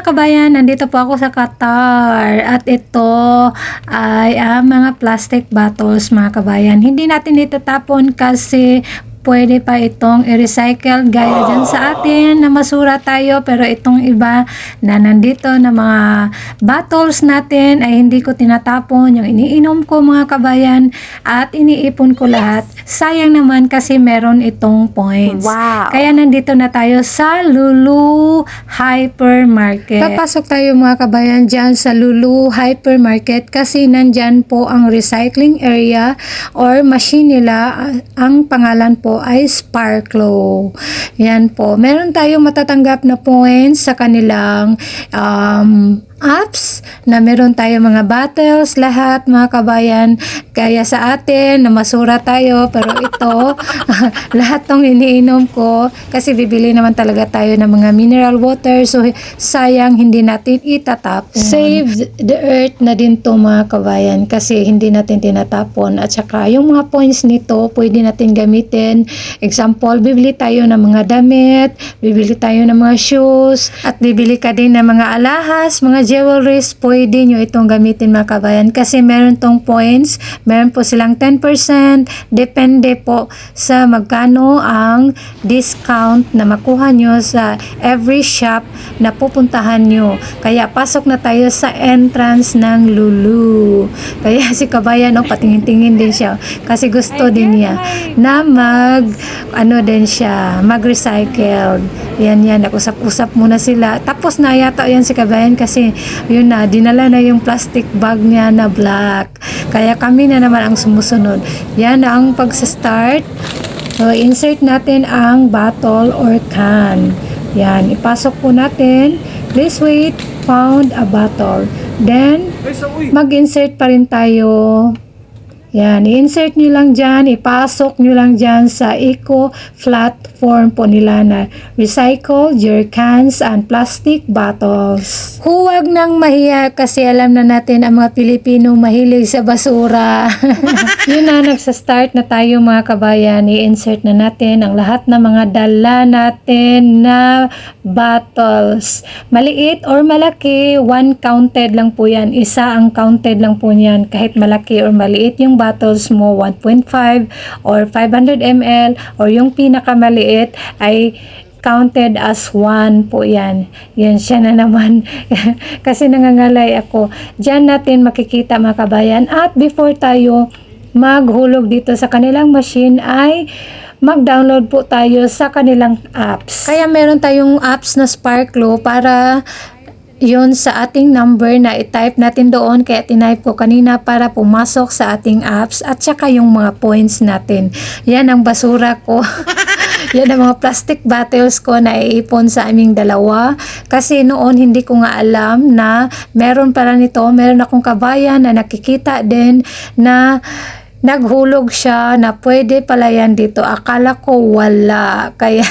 mga kabayan, nandito po ako sa Qatar at ito ay mga plastic bottles mga kabayan. Hindi natin itatapon kasi pwede pa itong i-recycle gaya dyan sa atin na masura tayo, pero itong iba na nandito na mga bottles natin ay hindi ko tinatapon. Yung iniinom ko mga kabayan at iniipon ko lahat. Sayang naman kasi meron itong points. Wow. Kaya nandito na tayo sa Lulu Hypermarket. Papasok tayo mga kabayan dyan sa Lulu Hypermarket kasi nandyan po ang recycling area or machine nila. Ang pangalan po ay Sparklo. Yan po. Meron tayong matatanggap na points sa kanilang apps na meron tayo mga bottles, lahat mga kabayan. Kaya sa atin na masura tayo, pero ito lahat tong iniinom ko kasi bibili naman talaga tayo ng mga mineral water, so sayang hindi natin itatapon. Save the earth na din to mga kabayan kasi hindi natin tinatapon. At saka yung mga points nito pwede natin gamitin. Example, bibili tayo ng mga damit, bibili tayo ng mga shoes, at bibili ka din ng mga alahas, mga jewelries, pwede nyo itong gamitin mga kabayan kasi meron tong points, meron po silang 10%, depende po sa magkano ang discount na makuha nyo sa every shop na pupuntahan nyo. Kaya pasok na tayo sa entrance ng Lulu. Kaya si kabayan patingin-tingin din siya kasi gusto din niya na din siya, mag-recycled. Yan, nag-usap-usap muna sila. Tapos na yata yan si kabayan kasi yun na, dinala na yung plastic bag niya na black. Kaya kami na naman ang sumusunod. Yan ang pag-start. So, insert natin ang bottle or can. Yan, ipasok po natin. Please wait, found a bottle. Then, mag-insert pa rin tayo. Yan, i-insert nyo lang dyan, ipasok nyo lang dyan sa eco platform po nila na recycle your cans and plastic bottles. Huwag nang mahiya kasi alam na natin ang mga Pilipino mahilig sa basura. Yun na, nagsa-start na tayo mga kabayan. I-insert na natin ang lahat ng mga dala natin na bottles. Maliit or malaki, one counted lang po yan. Isa ang counted lang po yan. Kahit malaki or maliit yung bottles mo, 1.5 or 500 ml or yung pinakamaliit ay counted as 1 po yan. Yan siya na naman. Kasi nangangalay ako. Diyan natin makikita mga kabayan. At before tayo maghulog dito sa kanilang machine ay mag-download po tayo sa kanilang apps. Kaya meron tayong apps na Sparklo para yun sa ating number na i-type natin doon, kaya tinype ko kanina para pumasok sa ating apps at saka yung mga points natin. Yan ang basura ko. Yan ang mga plastic bottles ko na iipon sa aming dalawa kasi noon hindi ko nga alam na meron pala nito. Meron akong kabayan na nakikita din na naghulog siya na pwede pala yan dito. Akala ko wala, kaya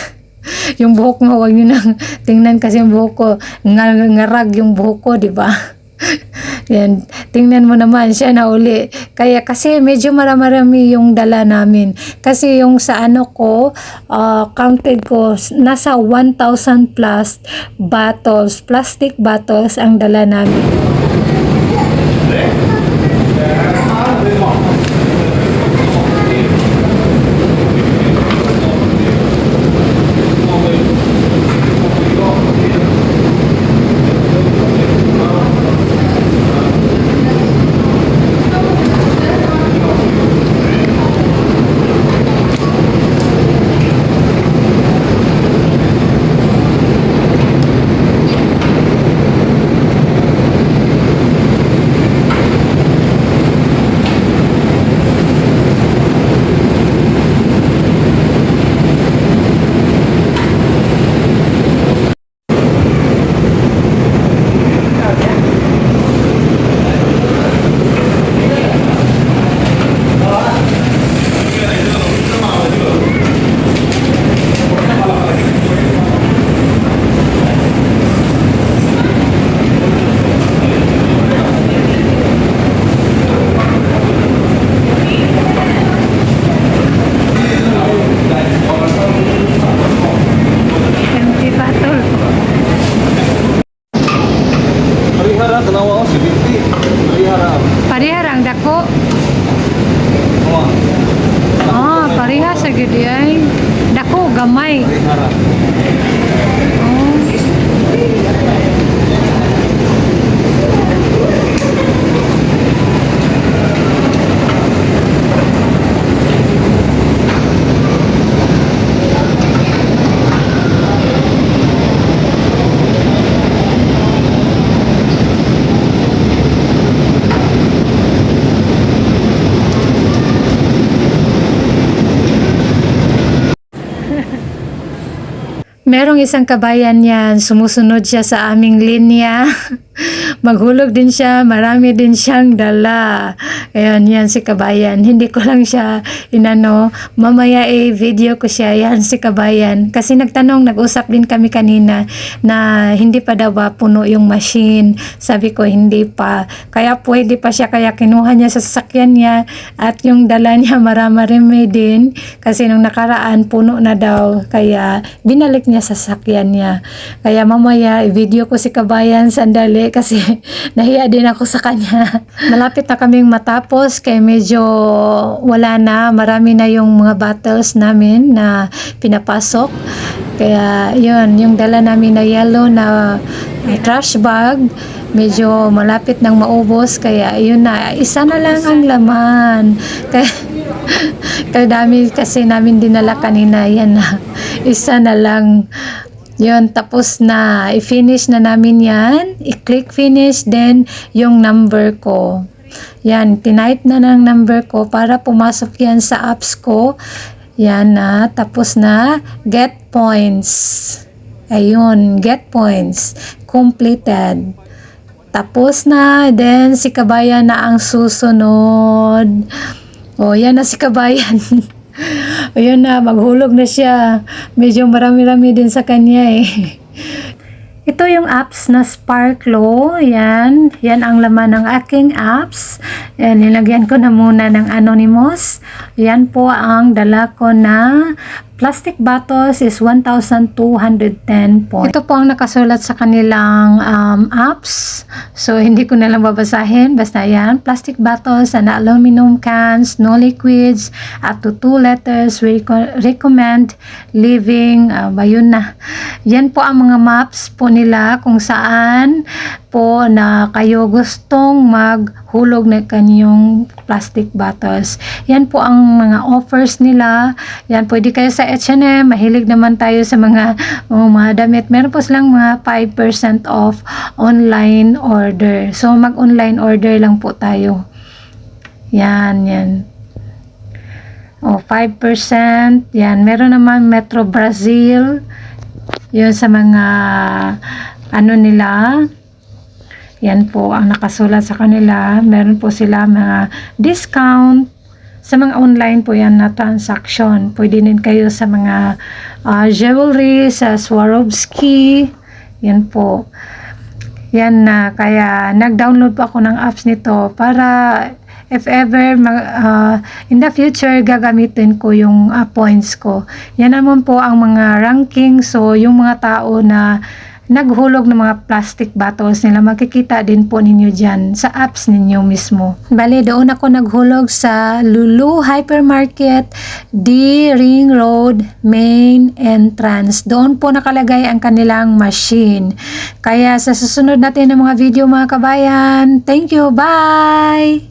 yung buhok nga, huwag nyo nang tingnan kasi yung buhok ko, ngarag yung buhok ko, di ba? Yan, tingnan mo naman siya na uli. Kaya kasi medyo marami yung dala namin. Kasi yung sa ko, counted ko, nasa 1,000 plus bottles, plastic bottles ang dala namin. Merong isang kabayan yan, sumusunod siya sa aming linya. Maghulog din siya, marami din siyang dala. Ayan, yan si kabayan. Hindi ko lang siya inano, mamaya video ko siya. Yan si kabayan. Kasi nag-usap din kami kanina na hindi pa daw ba puno yung machine. Sabi ko, hindi pa. Kaya pwede pa siya, kaya kinuha niya sa sasakyan niya at yung dala niya marami din. Kasi nung nakaraan, puno na daw. Kaya binalik niya sa sasakyan niya. Kaya mamaya, video ko si kabayan sandali kasi nahiya din ako sa kanya. Malapit na kaming matapos kaya medyo wala na. Marami na yung mga bottles namin na pinapasok. Kaya yun, yung dala namin na yellow na trash bag, medyo malapit nang maubos. Kaya yun na, isa na lang ang laman. Kaya dami kasi namin dinala kanina. Yan na, isa na lang. Yun, tapos na. I-finish na namin yan. I-click finish, then yung number ko. Yan, tinype na ng number ko para pumasok yan sa apps ko. Yan na. Tapos na, get points. Ayun, get points. Completed. Tapos na, then si kabayan na ang susunod. O, yan na si kabayan. Ayun na, maghulog na siya. Medyo marami-rami din sa kanya eh. Ito yung apps na Sparklo. Yan. Yan ang laman ng aking apps. Yan, nilagyan ko na muna ng Anonymous. Yan po ang dala ko na plastic bottles is 1,210 points. Ito po ang nakasulat sa kanilang apps. So, hindi ko na lang babasahin. Basta yan. Plastic bottles and aluminum cans, no liquids, up to 2 letters. We recommend leaving. Yun na. Yan po ang mga maps po nila kung saan po na kayo gustong maghulog na kanyang plastic bottles. Yan po ang mga offers nila. Yan, pwede kayo sa H&M. Mahilig naman tayo sa mga damit. Meron po silang mga 5% off online order. So, mag-online order lang po tayo. Yan, yan. O, 5%. Yan, meron naman Metro Brazil. Yun sa mga ano nila. Yan po ang nakasulat sa kanila. Meron po sila mga discount sa mga online po yan na transaction. Pwede din kayo sa mga jewelry, sa Swarovski. Yan po. Yan na. Kaya nag-download po ako ng apps nito para if ever in the future gagamitin ko yung points ko. Yan naman po ang mga ranking. So yung mga tao na naghulog ng mga plastic bottles nila, makikita din po ninyo dyan sa apps ninyo mismo. Bale, doon ako naghulog sa Lulu Hypermarket, D Ring Road, Main Entrance. Doon po nakalagay ang kanilang machine. Kaya sa susunod natin ng mga video mga kabayan, thank you, bye!